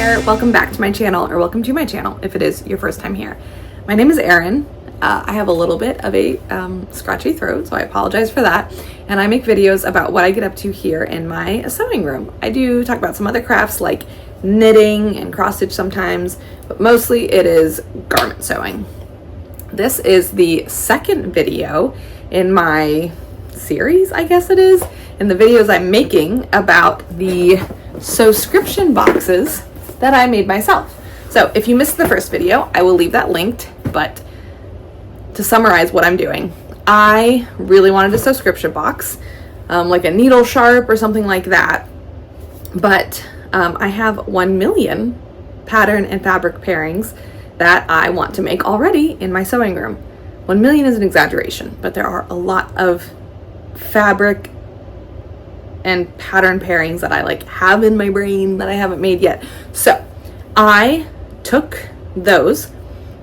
there, welcome back to my channel, or welcome to my channel if it is your first time here. My name is Erin. I have a little bit of a scratchy throat, so I apologize for that. And I make videos about what I get up to here in my sewing room. I do talk about some other crafts like knitting and cross stitch sometimes, but mostly it is garment sewing. This is the second video in my series, I guess it is, in the videos I'm making about the Sewscription boxes that I made myself. So if you missed the first video, I will leave that linked, but to summarize what I'm doing, I really wanted a Sewscription box, like a needle sharp or something like that, but I have 1 million pattern and fabric pairings that I want to make already in my sewing room. 1 million is an exaggeration, but there are a lot of fabric and pattern pairings that I have in my brain that I haven't made yet. So I took those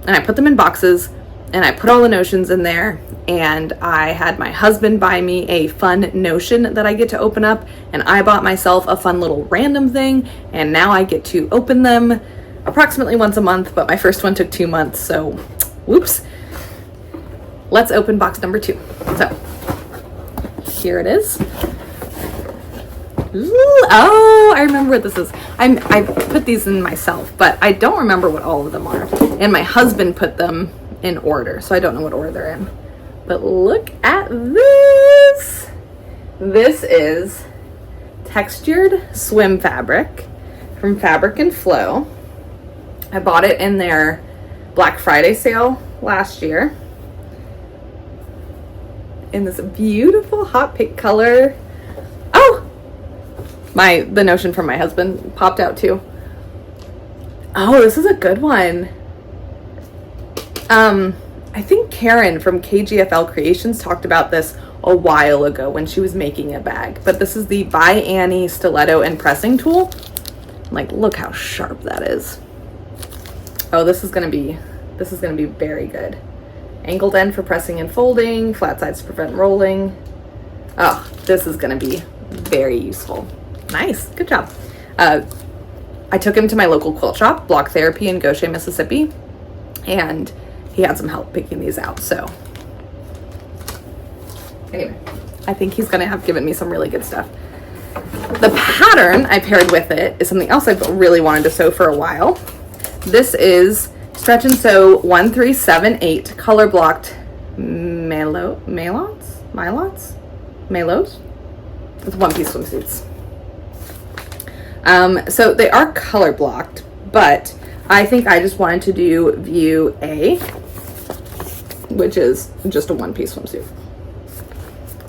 and I put them in boxes and I put all the notions in there, and I had my husband buy me a fun notion that I get to open up, and I bought myself a fun little random thing, and now I get to open them approximately once a month, but my first one took 2 months, so whoops. Let's open box number 2. So here it is. Ooh, oh, I remember what this is. I put these in myself, but I don't remember what all of them are. And my husband put them in order, so I don't know what order they're in. But look at this. This is textured swim fabric from Fabric and Flow. I bought it in their Black Friday sale last year in this beautiful hot pink color. Oh, the notion from my husband popped out too. Oh, this is a good one. I think Karen from KGFL Creations talked about this a while ago when she was making a bag, but this is the By Annie stiletto and pressing tool. Look how sharp that is. Oh, this is gonna be very good. Angled end for pressing and folding, flat sides to prevent rolling. Oh, this is gonna be very useful. Nice, good job. I took him to my local quilt shop, Block Therapy in Goshen, Mississippi, and he had some help picking these out. So anyway, I think he's gonna have given me some really good stuff. The pattern I paired with it is something else I've really wanted to sew for a while. This is Stretch and Sew 1378 color blocked malos with one-piece swimsuits. So they are color blocked, but I think I just wanted to do view A, which is just a one-piece swimsuit.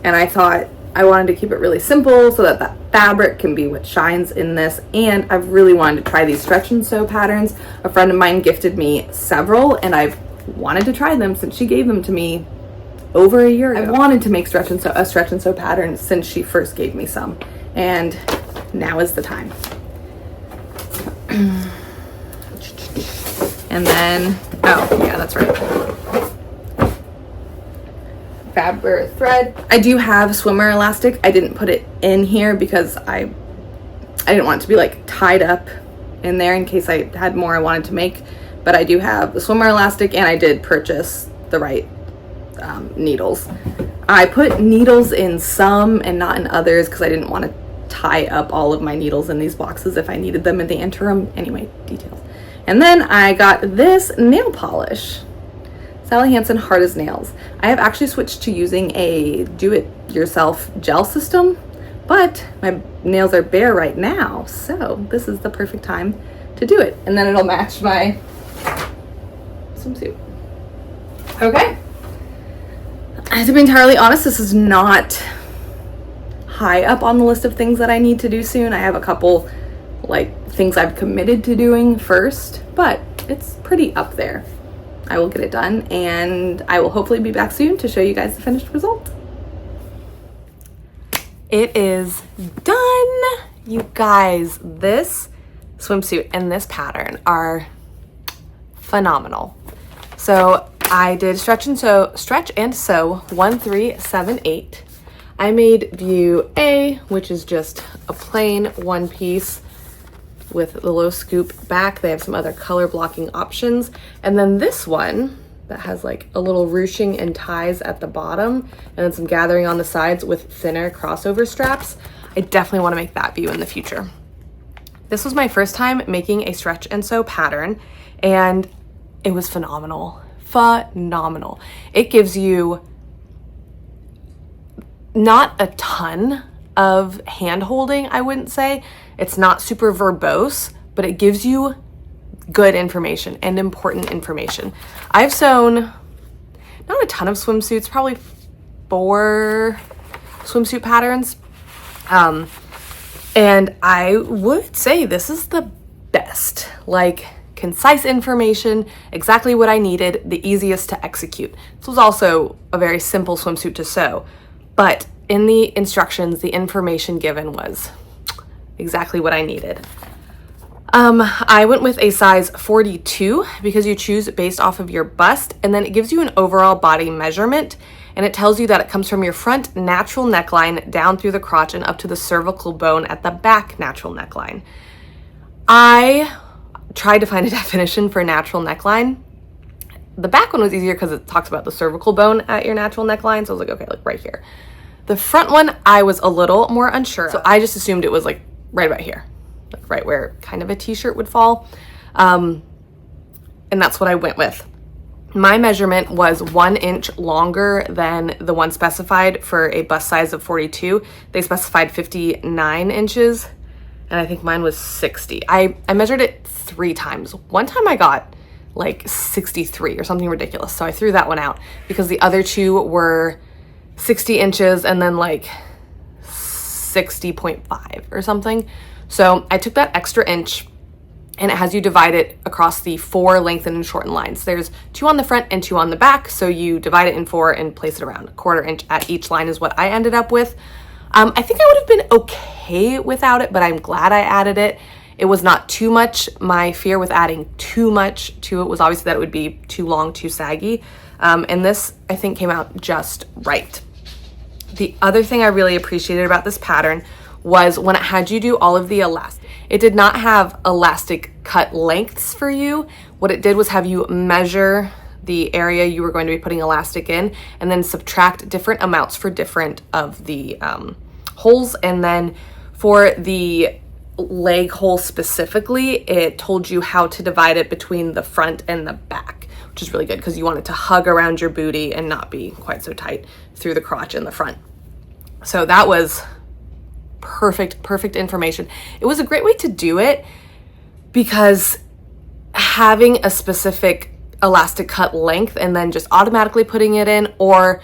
And I thought I wanted to keep it really simple so that fabric can be what shines in this. And I've really wanted to try these stretch and sew patterns. A friend of mine gifted me several, and I've wanted to try them since she gave them to me over a year ago. I wanted to make a stretch and sew pattern since she first gave me some, and now is the time. And then, oh yeah, that's right. Fabric thread. I do have swimmer elastic. I didn't put it in here because I didn't want it to be tied up in there in case I had more I wanted to make. But I do have the swimmer elastic, and I did purchase the right needles. I put needles in some and not in others because I didn't want to tie up all of my needles in these boxes if I needed them in the interim. Anyway, details. And then I got this nail polish. Sally Hansen Hard as Nails. I have actually switched to using a do-it-yourself gel system, but my nails are bare right now, so this is the perfect time to do it. And then it'll match my swimsuit. Okay. To be entirely honest, this is not high up on the list of things that I need to do soon. I have a couple things I've committed to doing first, but it's pretty up there. I will get it done, and I will hopefully be back soon to show you guys the finished result. It is done. You guys, this swimsuit and this pattern are phenomenal. So I did stretch and sew 1378. I made view A, which is just a plain one piece with the low scoop back. They have some other color blocking options. And then this one that has like a little ruching and ties at the bottom and then some gathering on the sides with thinner crossover straps. I definitely want to make that view in the future. This was my first time making a stretch and sew pattern, and it was phenomenal. Phenomenal. It gives you not a ton of hand holding, I wouldn't say. It's not super verbose, but it gives you good information and important information. I've sewn not a ton of swimsuits, probably 4 swimsuit patterns. And I would say this is the best, like concise information, exactly what I needed, the easiest to execute. This was also a very simple swimsuit to sew, but in the instructions, the information given was exactly what I needed. I went with a size 42 because you choose based off of your bust, and then it gives you an overall body measurement, and it tells you that it comes from your front natural neckline down through the crotch and up to the cervical bone at the back natural neckline. I tried to find a definition for natural neckline. The back one was easier because it talks about the cervical bone at your natural neckline, so I was like, okay, like right here. The front one, I was a little more unsure, so I just assumed it was like right about here, like right where kind of a t-shirt would fall. And that's what I went with. My measurement was 1 inch longer than the one specified for a bust size of 42. They specified 59 inches, and I think mine was 60. I measured it 3 times. One time I got like 63 or something ridiculous, so I threw that one out because the other 2 were 60 inches and then like 60.5 or something. So I took that extra inch, and it has you divide it across the 4 lengthen and shorten lines. There's 2 on the front and 2 on the back, so you divide it in 4 and place it around. 1/4 inch at each line is what I ended up with. I think I would have been okay without it, but I'm glad I added it. It was not too much. My fear with adding too much to it was obviously that it would be too long, too saggy. And this, I think, came out just right. The other thing I really appreciated about this pattern was when it had you do all of the elastic. It did not have elastic cut lengths for you. What it did was have you measure the area you were going to be putting elastic in and then subtract different amounts for different of the holes. And then for the leg hole specifically, it told you how to divide it between the front and the back, which is really good because you want it to hug around your booty and not be quite so tight through the crotch in the front. So that was perfect information. It was a great way to do it because having a specific elastic cut length and then just automatically putting it in, or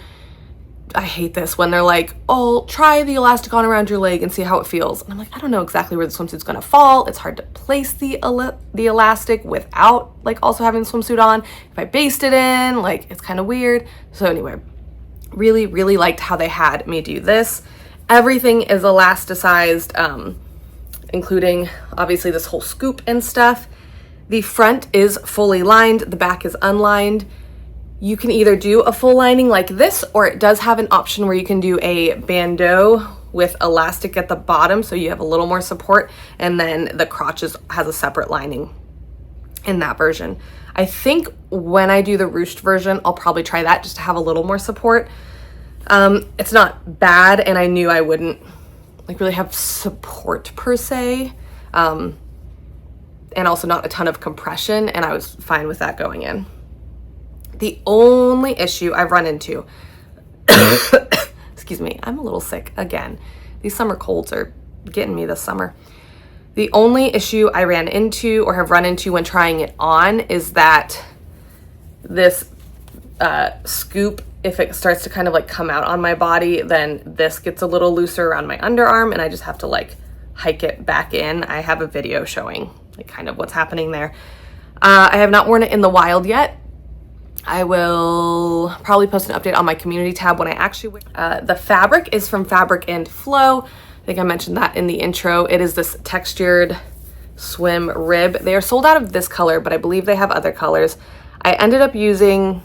I hate this when they're like, oh, try the elastic on around your leg and see how it feels. And I'm like, I don't know exactly where the swimsuit's gonna fall. It's hard to place the elastic without like also having the swimsuit on. If I baste it in, like it's kind of weird. So anyway, really liked how they had me do this. Everything is elasticized, including obviously this whole scoop and stuff. The front is fully lined, the back is unlined. You can either do a full lining like this, or it does have an option where you can do a bandeau with elastic at the bottom so you have a little more support, and then the crotch has a separate lining in that version. I think when I do the ruched version, I'll probably try that just to have a little more support. It's not bad, and I knew I wouldn't like really have support per se, and also not a ton of compression, and I was fine with that going in. The only issue I've run into, excuse me, I'm a little sick again. These summer colds are getting me this summer. The only issue I ran into or have run into when trying it on is that this scoop, if it starts to kind of like come out on my body, then this gets a little looser around my underarm and I just have to like hike it back in. I have a video showing like kind of what's happening there. I have not worn it in the wild yet. I will probably post an update on my community tab when I actually wear it. The fabric is from Fabric and Flow. I think I mentioned that in the intro. It is this textured swim rib. They are sold out of this color, but I believe they have other colors. I ended up using,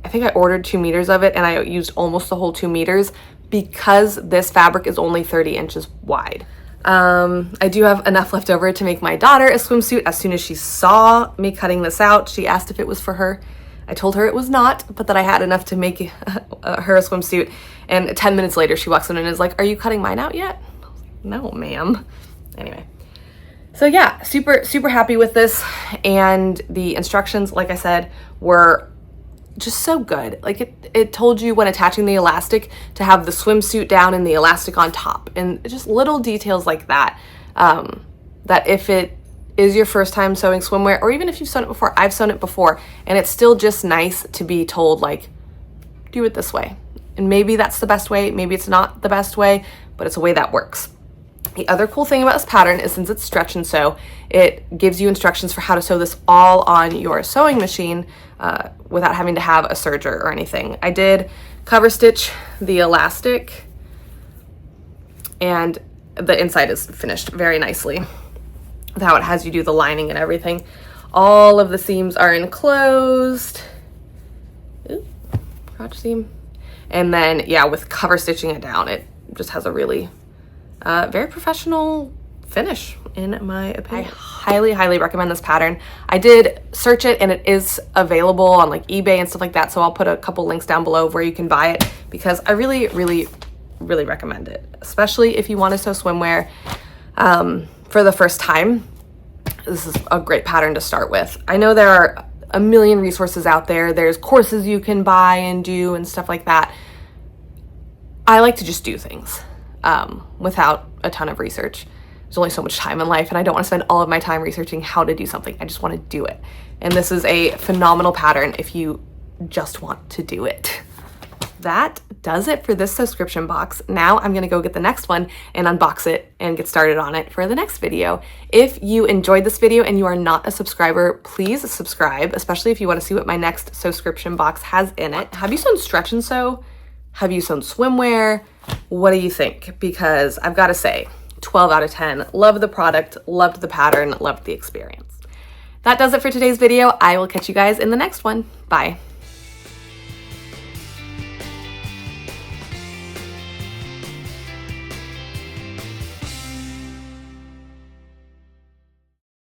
I think I ordered 2 meters of it and I used almost the whole 2 meters because this fabric is only 30 inches wide. I do have enough left over to make my daughter a swimsuit. As soon as she saw me cutting this out, she asked if it was for her. I told her it was not, but that I had enough to make her a swimsuit. And 10 minutes later, she walks in and is like, "Are you cutting mine out yet?" I was like, "No, ma'am." Anyway, so yeah, super happy with this. And the instructions, like I said, were just so good. Like it told you when attaching the elastic to have the swimsuit down and the elastic on top, and just little details like that, that if it is your first time sewing swimwear, or even if you've sewn it before, I've sewn it before, and it's still just nice to be told, like, do it this way. And maybe that's the best way, maybe it's not the best way, but it's a way that works. The other cool thing about this pattern is, since it's stretch and sew, it gives you instructions for how to sew this all on your sewing machine without having to have a serger or anything. I did cover stitch the elastic, and the inside is finished very nicely with how it has you do the lining and everything. All of the seams are enclosed. Ooh, crotch seam. And then, yeah, with cover stitching it down, it just has a really very professional finish, in my opinion. I highly recommend this pattern. I did search it, and it is available on like eBay and stuff like that, so I'll put a couple links down below where you can buy it, because I really recommend it, especially if you want to sew swimwear for the first time. This is a great pattern to start with. I know there are a million resources out there. There's courses you can buy and do and stuff like that. I like to just do things without a ton of research. There's only so much time in life, and I don't want to spend all of my time researching how to do something. I just want to do it. And this is a phenomenal pattern if you just want to do it. That does it for this Sewscription box. Now I'm going to go get the next one and unbox it and get started on it for the next video. If you enjoyed this video and you are not a subscriber, please subscribe, especially if you want to see what my next Sewscription box has in it. Have you sewn stretch and sew? Have you sewn swimwear? What do you think? Because I've got to say, 12 out of 10. Love the product, loved the pattern, loved the experience. That does it for today's video. I will catch you guys in the next one. Bye.